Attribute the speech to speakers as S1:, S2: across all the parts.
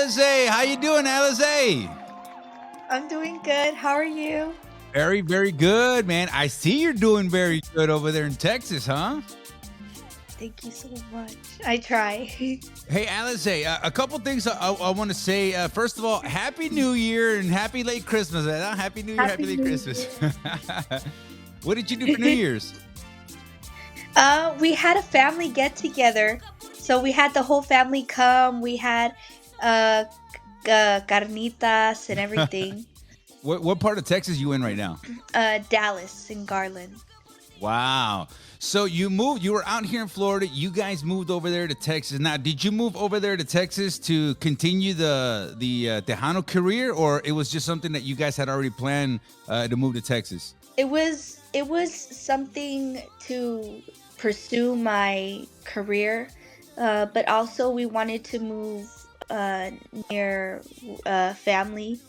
S1: Alize. How you doing, Alize?
S2: I'm doing good. How are you?
S1: Very, very good, man. I see you're doing very good over there in Texas, huh?
S2: Thank you so much. I try.
S1: Hey, Alize, a couple things I want to say. First of all, Happy New Year and Happy Late Christmas. Happy New Year,
S2: Happy
S1: Happy Late
S2: New
S1: Christmas.
S2: Year.
S1: What did you do for New Year's?
S2: We had a family get together. So we had the whole family come. We had uh, carnitas and everything.
S1: What part of Texas you in right now?
S2: Dallas and Garland.
S1: Wow. So you moved, you were out here in Florida. You guys moved over there to Texas. Now, did you move over there to Texas to continue the Tejano career, or it was just something that you guys had already planned to move to Texas?
S2: It was something to pursue my career, but also we wanted to move near family.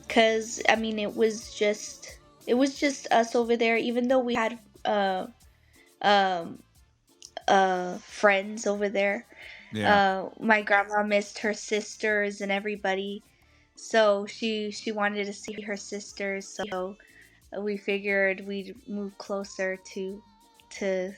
S2: Cause I mean it was just us over there, even though we had um friends over there.
S1: Yeah.
S2: My grandma missed her sisters and everybody, so she wanted to see her sisters. So we figured we'd move closer to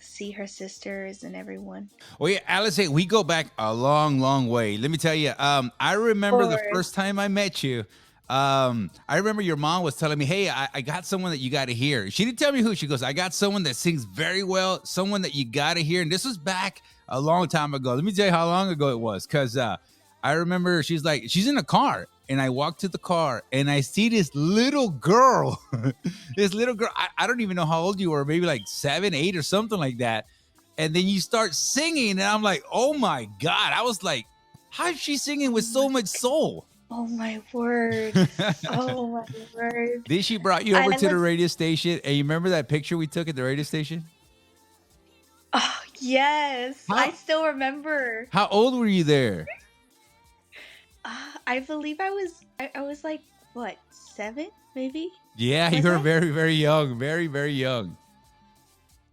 S2: see her sisters and everyone.
S1: Well, yeah, Alice, we go back a long, long way. Let me tell you. I remember the
S2: Or
S1: first time I met you. I remember your mom was telling me, "Hey, I got someone that you got to hear." She didn't tell me who. She goes, "I got someone that sings very well, someone that you got to hear." And this was back a long time ago. Let me tell you how long ago it was, because I remember she's in a car, and I walk to the car, and I see this little girl. This little girl. I don't even know how old you were, maybe like 7, 8, or something like that. And then you start singing, and I'm like, oh my God. I was like, how is she singing
S2: oh
S1: with so
S2: my
S1: much soul?
S2: oh my word. Oh my word.
S1: Then she brought you
S2: I
S1: over to the
S2: was
S1: radio station, and you remember that picture we took at the radio station?
S2: Oh yes, I
S1: How
S2: still remember.
S1: how old were you there?
S2: I believe I was like what, 7 maybe?
S1: Yeah, you
S2: Was
S1: were
S2: I?
S1: very, very young, very, very young.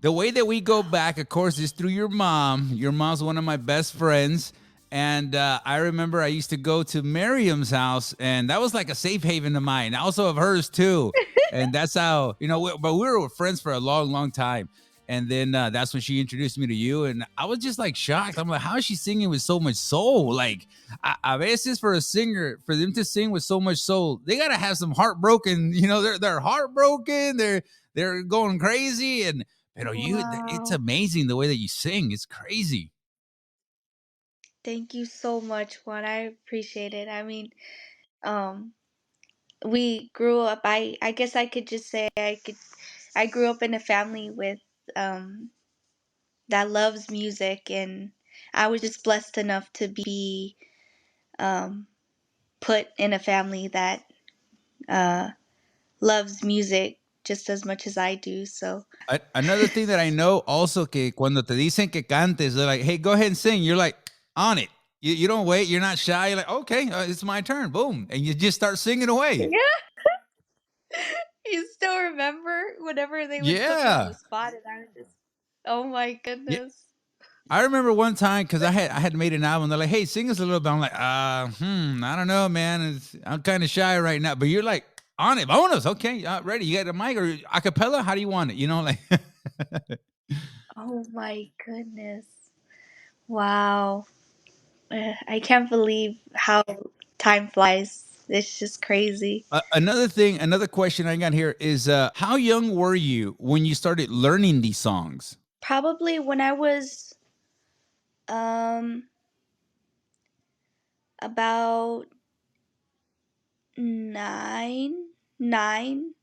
S1: The way that we go back, of course, is through your mom. Your mom's one of my best friends. And I remember I used to go to Miriam's house, and that was like a safe haven of mine, also of hers too. And that's how, but we were friends for a long, long time. And then that's when she introduced me to you. And I was just like shocked. I'm like, how is she singing with so much soul? Like, a veces for a singer, for them to sing with so much soul, they got to have some heartbroken, they're heartbroken. They're going crazy. And Pero it's
S2: Wow.
S1: amazing the way that you sing. It's crazy.
S2: Thank you so much, Juan. I appreciate it. I mean, um, we grew up. I guess I could just say I grew up in a family with um that loves music, and I was just blessed enough to be um put in a family that uh loves music just as much as I do. So
S1: Another thing that I know also que cuando te dicen que cantes, they're like, hey, go ahead and sing. You're like, on it. You don't wait. You're not shy. You're like, okay, it's my turn. Boom. And you just start singing away.
S2: yeah, you still remember whenever they would put me on the
S1: Yeah.
S2: spot, and I would just, oh my
S1: Yeah.
S2: goodness.
S1: I remember one time because I had made an album. They're like, "Hey, sing us a little bit." I'm like, I don't know, man. I'm kind of shy right now." But you're like, on it, bonus. Okay, ready? You got a mic or a cappella? How do you want it? Like.
S2: Oh my goodness. Wow. I can't believe how time flies. It's just crazy.
S1: Another question I got here is, how young were you when you started learning these songs?
S2: Probably when I was um about nine, nine,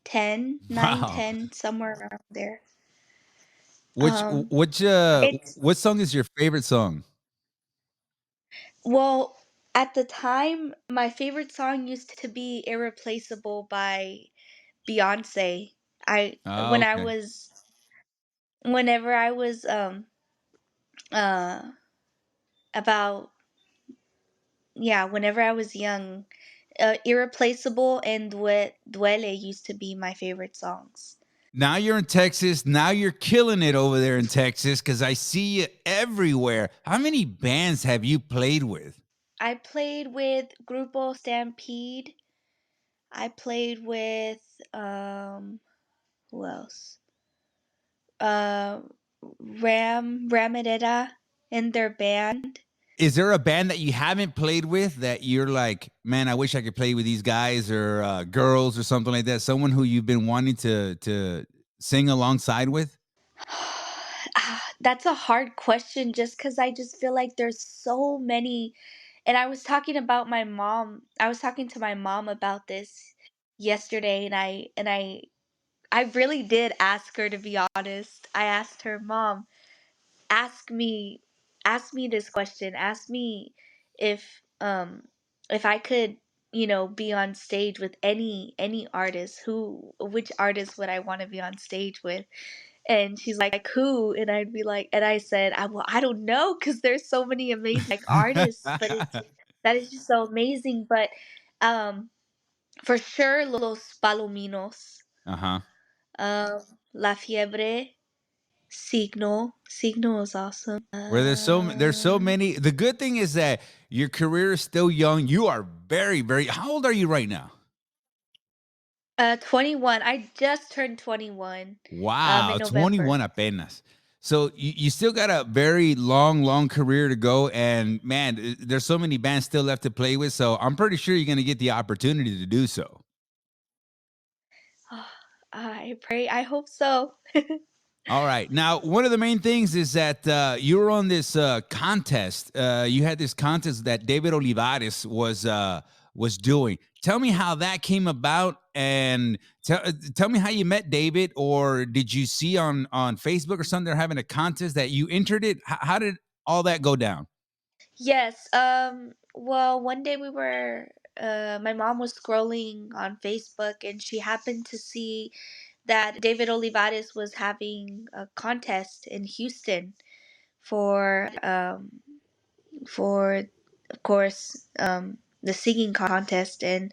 S2: 10, nine,
S1: Wow.
S2: 10, somewhere around there.
S1: Which
S2: Um
S1: which
S2: it's
S1: what song is your favorite song?
S2: Well, at the time my favorite song used to be Irreplaceable by Beyonce. I
S1: Oh,
S2: when I
S1: okay.
S2: was whenever I was uh about yeah, whenever I was young, Irreplaceable and Duele used to be my favorite songs.
S1: Now you're in Texas. Now you're killing it over there in Texas because I see you everywhere. How many bands have you played with?
S2: I played with Grupo Stampede. I played with who else? Uh Ramadeda and their band.
S1: Is there a band that you haven't played with that you're like, man, I wish I could play with these guys or girls or something like that? Someone who you've been wanting to sing alongside with?
S2: That's a hard question just cuz I just feel like there's so many. And I was talking to my mom about this yesterday, and I really did ask her, to be honest. I asked her, "Mom, ask me ask me this question. Ask me if I could, be on stage with any artist, who which artist would I want to be on stage with?" And she's like, "Who?" And I'd be like, and I said, well, I don't know, cuz there's so many amazing like artists, but it's that is just so amazing, but um for sure Los Palominos,
S1: Uh-huh.
S2: um La Fiebre, Signo is awesome.
S1: Where there's so many. The good thing is that your career is still young. You are very, very how old are you right now?
S2: 21. I just turned 21 in
S1: Wow,
S2: November.
S1: 21 apenas. So you still got a very long, long career to go. And man, there's so many bands still left to play with. So I'm pretty sure you're going to get the opportunity to do so.
S2: I pray, I hope so.
S1: All right. Now, one of the main things is that you were on this contest. You had this contest that David Olivarez was doing. Tell me how that came about, and tell me how you met David, or did you see on Facebook or something they're having a contest that you entered it? How did all that go down?
S2: Yes. Well, one day my mom was scrolling on Facebook, and she happened to see that David Olivares was having a contest in Houston for of course the singing contest. And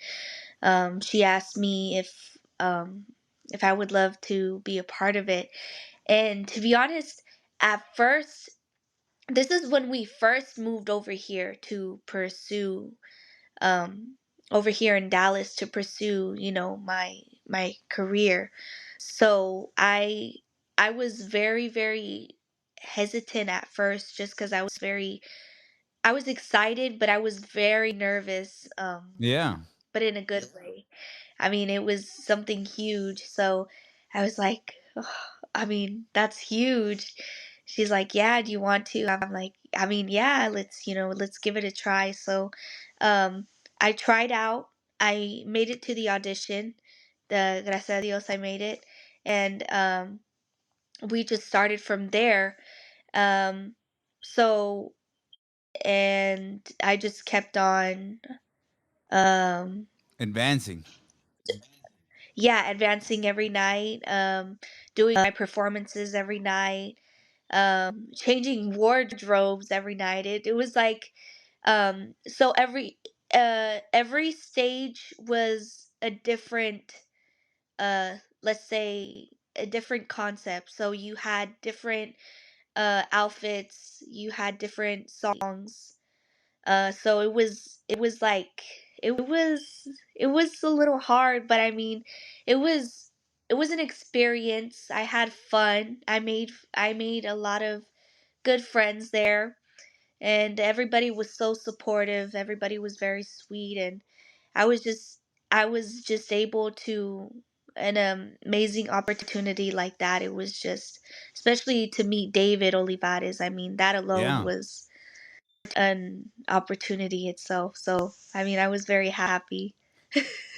S2: she asked me if I would love to be a part of it. And to be honest, at first, this is when we first moved over here to pursue over here in Dallas to pursue, my career. So I was very, very hesitant at first, just because I was excited, but I was very nervous,
S1: Yeah,
S2: but in a good way. I mean, it was something huge. So I was like, "Ugh, I mean, that's huge." She's like, "Yeah, do you want to?" I'm like, "I mean, yeah, let's give it a try." So I tried out. I made it to the audition. The Gracias a Dios, I made it. And we just started from there. Um, so, and I just kept on. Um,
S1: advancing.
S2: yeah, advancing every night, doing my performances every night, changing wardrobes every night. It was like, so every stage was a different, let's say, a different concept. So you had different outfits, you had different songs. So it was like it was a little hard, but I mean, it was it was an experience. I had fun. I made a lot of good friends there, and everybody was so supportive. Everybody was very sweet, and I was just I was just able to an amazing opportunity like that. It was just, especially to meet David Olivares. I mean, that alone
S1: Yeah.
S2: was an opportunity itself. So, I mean, I was very happy.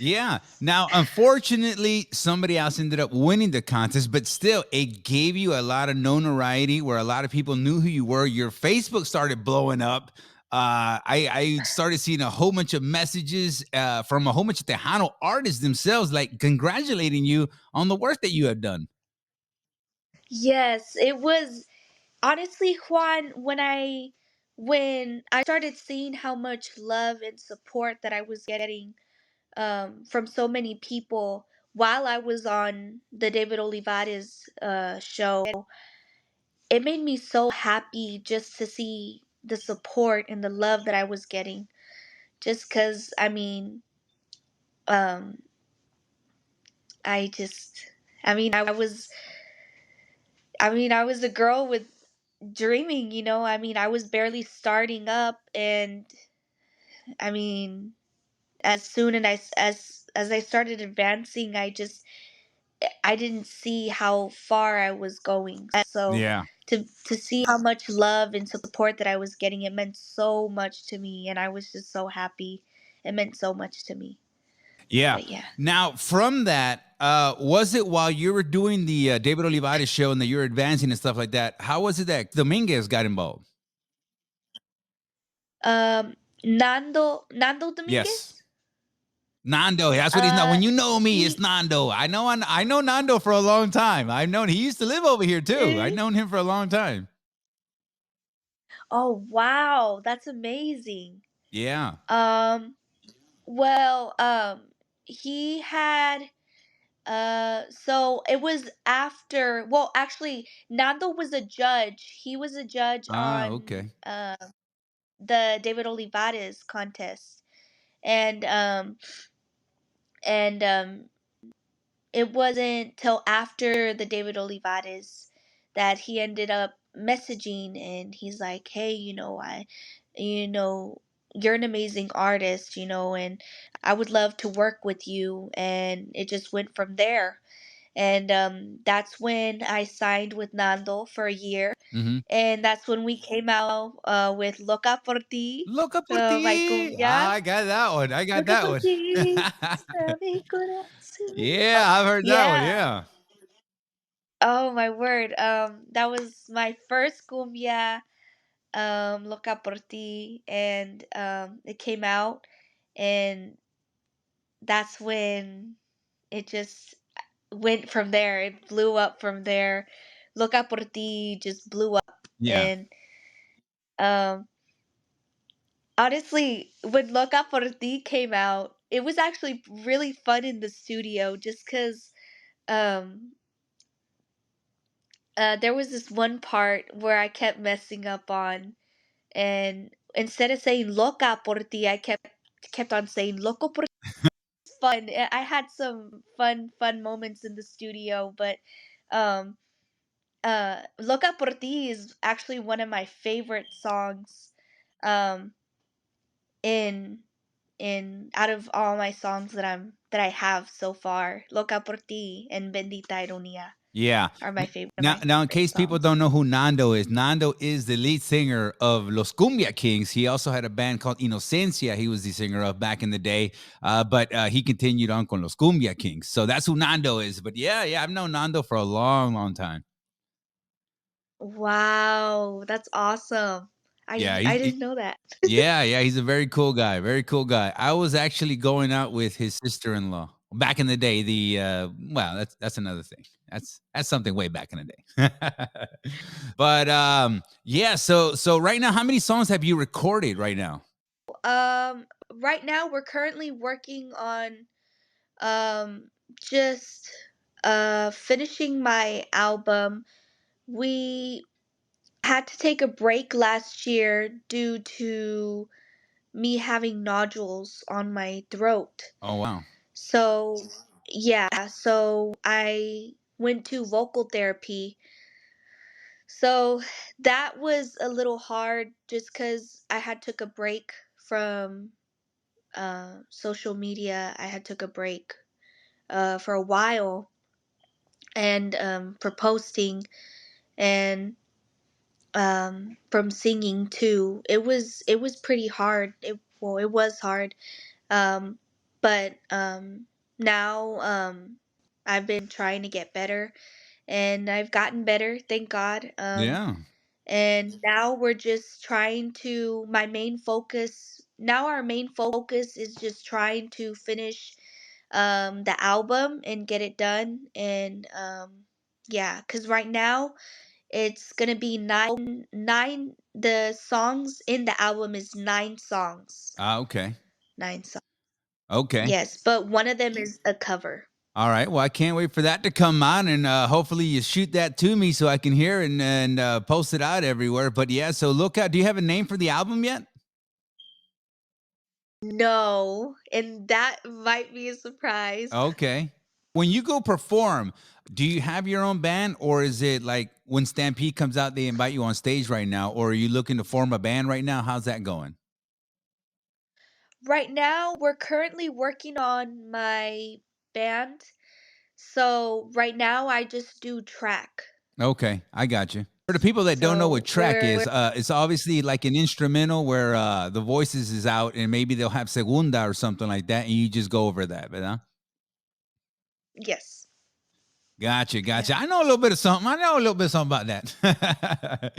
S1: Yeah. Now, unfortunately, somebody else ended up winning the contest, but still, it gave you a lot of notoriety where a lot of people knew who you were. Your Facebook started blowing up. I started seeing a whole bunch of messages from a whole bunch of Tejano artists themselves, like congratulating you on the work that you have done.
S2: Yes, it was honestly, Juan, when I started seeing how much love and support that I was getting from so many people while I was on the David Olivarez show, it made me so happy just to see the support and the love that I was getting. Just because, um, I just, I mean, I was a girl with dreaming, you know. I was barely starting up, and I mean, as soon as I started advancing, I didn't see how far I was going. So
S1: Yeah.
S2: to see how much love and support that I was getting, it meant so much to me, and I was just so happy. It meant so much to me.
S1: Yeah.
S2: But yeah.
S1: Now, from that, was it while you were doing the David Olivares show and that you were advancing and stuff like that? How was it that Dominguez got involved?
S2: Nando
S1: Yes.
S2: Dominguez?
S1: Nando, that's what he's not.
S2: Uh
S1: When you know me, it's
S2: he
S1: Nando. I know Nando for a long time. I've known he used to live over here too. I've
S2: eh,
S1: known him for a long time.
S2: Oh wow, that's amazing.
S1: Yeah.
S2: Um well, he had so it was after, well, actually Nando was a judge. He was a judge
S1: Ah,
S2: on
S1: okay.
S2: the David Olivares contest. And and it wasn't till after the David Olivares that he ended up messaging, and he's like, "Hey, you know, you're an amazing artist, and I would love to work with you." And it just went from there. And that's when I signed with Nando for a year,
S1: Mm-hmm.
S2: and that's when we came out with "Loca por ti,"
S1: Loca por
S2: my
S1: ti. Ah,
S2: cumbia.
S1: I got that one. I got
S2: "Loca
S1: that
S2: por
S1: one.
S2: ti, está mi corazón."
S1: Yeah, I've heard that one.
S2: Yeah.
S1: Yeah.
S2: Oh my word. That was my first cumbia, "Loca por ti," and it came out, and that's when it just went from there. It blew up from there. "Loca por ti" just blew up,
S1: Yeah.
S2: and um, honestly, when "Loca por ti" came out, it was actually really fun in the studio, just because um there was this one part where I kept messing up on. And instead of saying "loca por ti," I kept on saying "loco por ti." It's fun. I had some fun moments in the studio, but um "Loca por ti" is actually one of my favorite songs um in out of all my songs that I have so far. "Loca por ti" and "Bendita Ironia"
S1: Yeah.
S2: are my favorite of
S1: Now,
S2: my
S1: now, in
S2: favorite
S1: case people
S2: songs.
S1: don't know who Nando is the lead singer of Los Cumbia Kings. He also had a band called Inocencia. He was the singer of back in the day, but he continued on con Los Cumbia Kings. So that's who Nando is. But yeah, yeah, I've known Nando for a long, long time.
S2: Wow, that's awesome.
S1: Yeah,
S2: I didn't know that.
S1: yeah, yeah, he's a very cool guy. Very cool guy. I was actually going out with his sister-in-law back in the day. Well, that's another thing. That's something way back in the day. But yeah. So right now, how many songs have you recorded right now?
S2: Right now we're currently working on um just finishing my album. We had to take a break last year due to me having nodules on my throat.
S1: Oh wow.
S2: So, yeah, so I went to vocal therapy. So that was a little hard just cuz I had took a break from social media. I had took a break for a while, and for posting, and from singing too. It was pretty hard. It was hard. Um, but now I've been trying to get better, and I've gotten better, thank God.
S1: Yeah.
S2: And now we're just trying to. My main focus now, our main focus is just trying to finish the album and get it done. And yeah, because right now it's gonna be nine. The songs in the album is 9 songs.
S1: Ah, okay.
S2: 9 songs.
S1: Okay.
S2: Yes, but one of them is a cover.
S1: All right. Well, I can't wait for that to come on, and hopefully you shoot that to me so I can hear and post it out everywhere. But yeah, so look out. Do you have a name for the album yet?
S2: No, and that might be a surprise.
S1: Okay. When you go perform, do you have your own band, or is it like when Stampede comes out, they invite you on stage right now, or are you looking to form a band right now? How's that going?
S2: Right now, we're currently working on my band. So right now, I just do track.
S1: Okay, I got you. For the people that don't know what
S2: So
S1: track is, it's obviously like an instrumental where the voices is out, and maybe they'll have segunda or something like that, and you just go over that. But
S2: yes,
S1: gotcha,
S2: yeah.
S1: gotcha. I know a little bit of something. I know a little bit of something about that.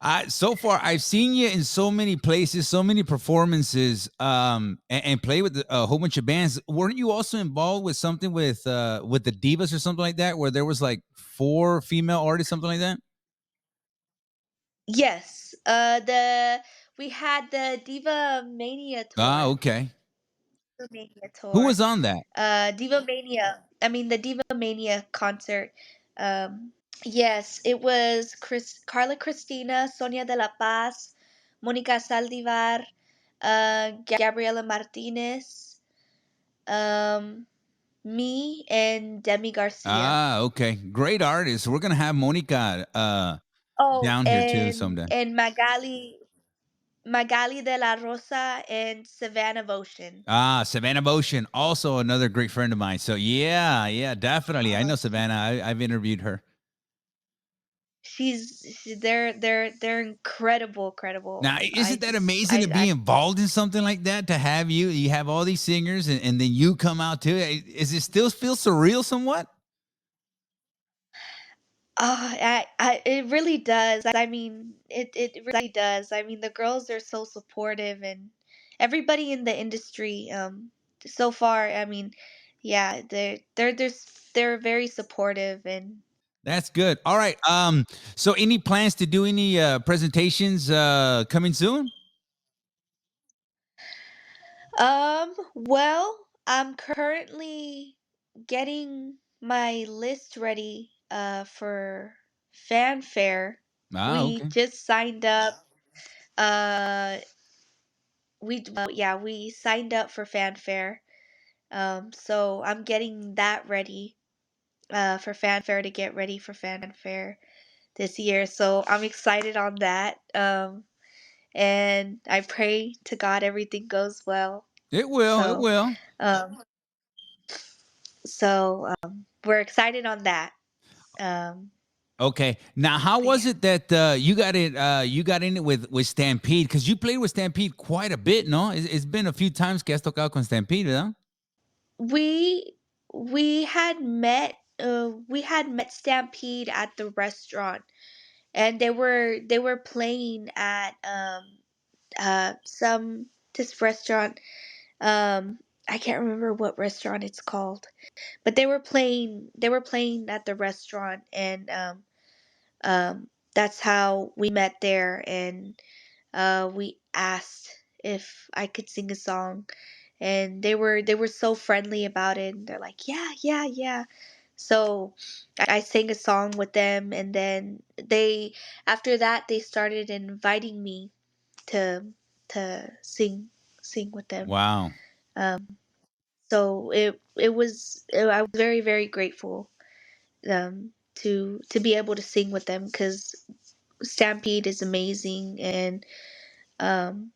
S1: But so far I've seen you in so many places, so many performances, and play with a whole bunch of bands. Weren't you also involved with something with the Divas or something like that, where there was like four female artists, something like that?
S2: Yes. The we had the Diva Mania
S1: Ah,
S2: tour.
S1: okay.
S2: Diva Mania
S1: Who
S2: tour.
S1: was on that?
S2: Diva Mania. I mean the Diva Mania concert. Yes, it was Carla Cristina, Sonia de la Paz, Monica Saldivar, Gabriela Martinez, um, me, and Demi Garcia.
S1: Ah, okay. Great artist. We're gonna have Monica
S2: Oh,
S1: down here too someday.
S2: and Magali de la Rosa and Savannah Votion.
S1: Ah, Savannah Motion, also another great friend of mine. So yeah, yeah, definitely. I know
S2: Awesome.
S1: Savannah. I've interviewed her.
S2: They're incredible, incredible.
S1: Now,
S2: I
S1: isn't that
S2: just
S1: amazing to
S2: I
S1: be involved in something like that? To have you have all these singers and then you come out too. Is it still feel surreal somewhat?
S2: It really does. I mean, it really does. I mean, the girls are so supportive and everybody in the industry, so far, I mean, yeah, they're very supportive and
S1: That's good. All right. So any plans to do any presentations coming soon?
S2: well, I'm currently getting my list ready for fanfare.
S1: Ah,
S2: We
S1: okay.
S2: just signed up. Yeah, we signed up for fanfare. So I'm getting that ready for fanfare to get ready for fanfare this year. So I'm excited on that. And I pray to God everything goes well.
S1: It will. It
S2: So,
S1: will.
S2: um, we're excited on that. Um,
S1: Okay. Now, how
S2: but
S1: was
S2: yeah,
S1: it that you got it? You got in it with Stampede because you played with Stampede quite a bit, no? It's been a few times que has tocado con Stampede, huh?
S2: we we had met Stampede at the restaurant, and they were playing at some this restaurant. I can't remember what restaurant it's called, but they were playing at the restaurant, and that's how we met there, and we asked if I could sing a song, and they were so friendly about it. And they're like, yeah, yeah, yeah. So I sang a song with them, and then they after that they started inviting me to sing with them.
S1: Wow.
S2: Um, so I was very very grateful to be able to sing with them because Stampede is amazing, and um,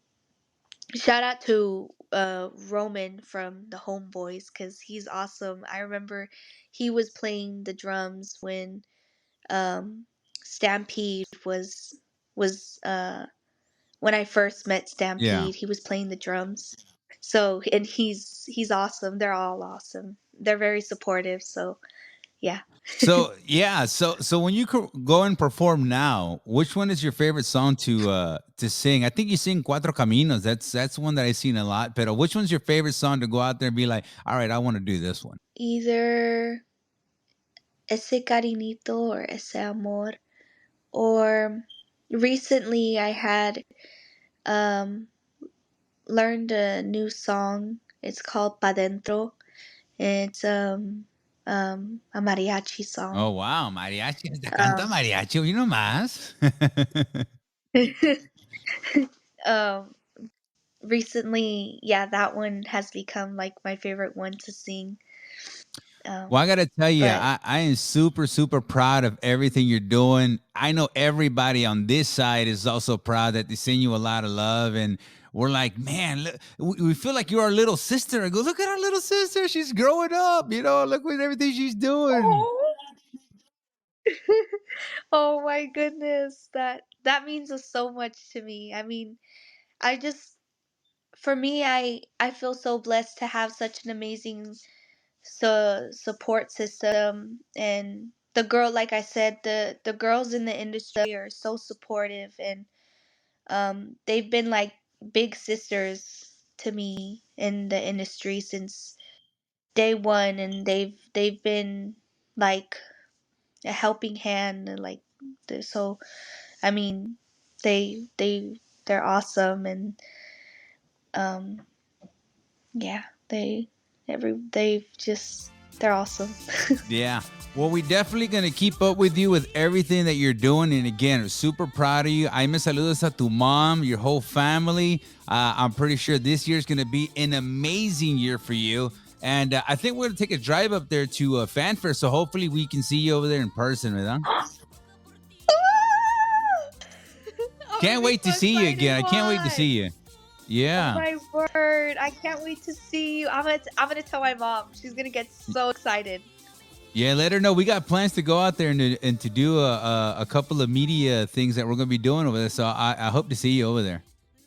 S2: shout out to Roman from the Homeboys because he's awesome. I remember he was playing the drums when um, Stampede was when I first met
S1: Yeah.
S2: Stampede. He was playing the drums. So and he's awesome. They're all awesome. They're very supportive. So yeah.
S1: So yeah, so when you go and perform now, which one is your favorite song to sing? I think you sing Cuatro Caminos. That's one that I've seen a lot. But which one's your favorite song to go out there and be like, all right, I want to do this one?
S2: Either ese cariñito or ese amor, or recently I had um learned a new song. It's called Pa Dentro, It's a mariachi
S1: Oh,
S2: song.
S1: wow. Mariachi. Hasta canta
S2: Um,
S1: mariachi. You know más.
S2: um, recently, yeah, that one has become like my favorite one to sing.
S1: Well, I
S2: Um,
S1: got to tell you,
S2: but
S1: I am super, super proud of everything you're doing. I know everybody on this side is also proud that they send you a lot of love. And we're like, man, look, we feel like you're our little sister. I go, look at our little sister. She's growing up. Look what everything she's doing.
S2: oh, oh my goodness, that means so much to me. I mean, I just for me, I feel so blessed to have such an amazing support system, and the girl, like I said, the girls in the industry are so supportive, and they've been like big sisters to me in the industry since day one, and they've been like a helping hand, and like so I mean they're awesome, and um yeah, they're awesome.
S1: Yeah. Well, we definitely going to keep up with you with everything that you're doing. And again, super proud of you. Ay me saludos a tu mom, your whole family. I'm pretty sure this year is going to be an amazing year for you. And I think we're going to take a drive up there to Fanfare. So hopefully we can see you over there in person, ¿verdad?
S2: I'm gonna
S1: Can't
S2: be
S1: wait
S2: so
S1: to see you
S2: excited,
S1: again. I can't wait to see
S2: Juan.
S1: you.
S2: Oh
S1: Yeah.
S2: my word! I can't wait to see you. I'm gonna tell my mom. She's gonna get so excited.
S1: Yeah, let her know. We got plans to go out there and to do a couple of media things that we're going to be doing over there. So I hope to see you over there.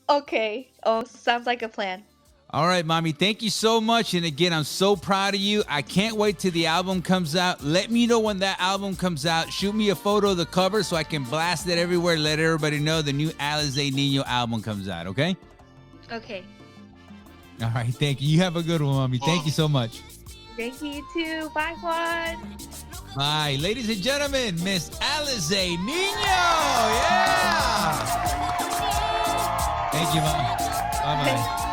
S2: Okay. Oh, sounds like a plan.
S1: All right, mommy. Thank you so much. And again, I'm so proud of you. I can't wait till the album comes out. Let me know when that album comes out. Shoot me a photo of the cover so I can blast it everywhere. Let everybody know the new Alize Nino album comes out, okay?
S2: Okay.
S1: All right, thank you. You have a good one, mommy. Thank you so much.
S2: Thank you too. Bye, Juan.
S1: Bye. Ladies and gentlemen, Miss Alize Nino. Yeah. Thank you, mom. Bye-bye.